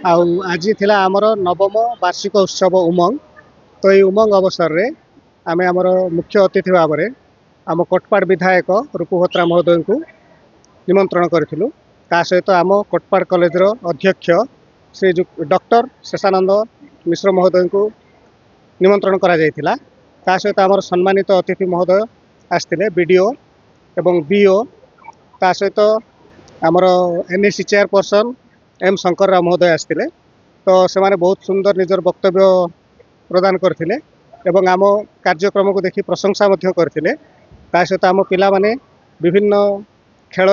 ଆଉ ଆଜି ଥିଲା ଆମର ନବମ ବାର୍ଷିକ ଉତ୍ସବ ଉମଙ୍ଗ। ତ ଏଇ ଉମଙ୍ଗ ଅବସରରେ ଆମେ ଆମର ମୁଖ୍ୟ ଅତିଥି ଭାବରେ ଆମ କୋଟପାଡ଼ ବିଧାୟକ ରୂପଭତ୍ରା ମହୋଦୟଙ୍କୁ ନିମନ୍ତ୍ରଣ କରିଥିଲୁ। ତା ସହିତ ଆମ କୋଟପାଡ଼ କଲେଜର ଅଧ୍ୟକ୍ଷ ଶ୍ରୀ ଡକ୍ଟର ଶେଷାନନ୍ଦ ମିଶ୍ର ମହୋଦୟଙ୍କୁ ନିମନ୍ତ୍ରଣ କରାଯାଇଥିଲା। ତା ସହିତ ଆମର ସମ୍ମାନିତ ଅତିଥି ମହୋଦୟ ଆସିଥିଲେ, ବିଡ଼ିଓ ଏବଂ ବିଓ। ତା ସହିତ ଆମର NAC chairperson M Shankar Rao महोदय आसते। तो से बहुत सुंदर निजर वक्तव्य प्रदान करते एवं आम कार्यक्रम को देखी प्रशंसा करते। सहित आम पिला माने विभिन्न खेल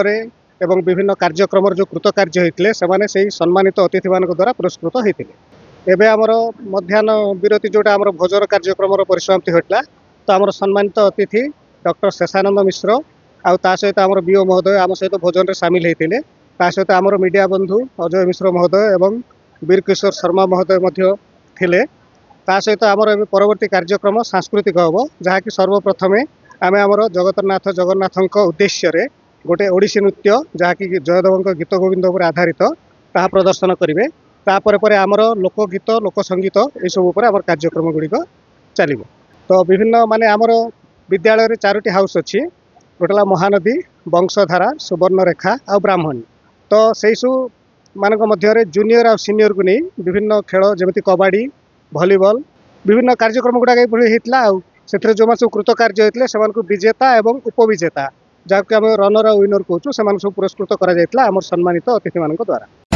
एवं विभिन्न कार्यक्रम जो कृतकार्य होते से सम्मानित अतिथि मान द्वारा पुरस्कृत होते। एवं आमर मध्याह्न विरति जोटा आम भोजन कार्यक्रम परिसमाप्ति होता। तो आम सम्मानित अतिथि डॉक्टर शेषानंद मिश्र आ सहित आम बीओ महोदय आम सहित भोजन सामिल होते। सहित आमर मीडिया बंधु अजय मिश्र महोदय एवं वीर किशोर शर्मा महोदय थिले। सहित आमर परवर्ती कार्यक्रम सांस्कृतिक हम जहाँकि सर्वप्रथमे आम आमर जगन्नाथ जगन्नाथ उद्देश्य गोटे ओडिसी नृत्य जहाँकि जयदेव गीत गोविंद पर आधारित ता प्रदर्शन करेंगे। तापर आमर लोकगीत लोकसंगीत यह आम कार्यक्रम गुड़िक चलो। तो विभिन्न माने आमर विद्यालय 4टी हाउस अच्छी, गोटे महानदी, वंशधारा, सुवर्णरेखा आ ब्राह्मणी। तो से सब मानक मध्य जूनियर आ सीनियर को नहीं विभिन्न खेल जमी कबाड़ी भलीबल विभिन्न कार्यक्रम गुड़ाक होता। से जो सब कृतकार्य होते से विजेता एवं उपविजेता जहाँकि आम रनर आ विनर कहूँ से सब पुरस्कृत कर सम्मानित अतिथि मान द्वारा।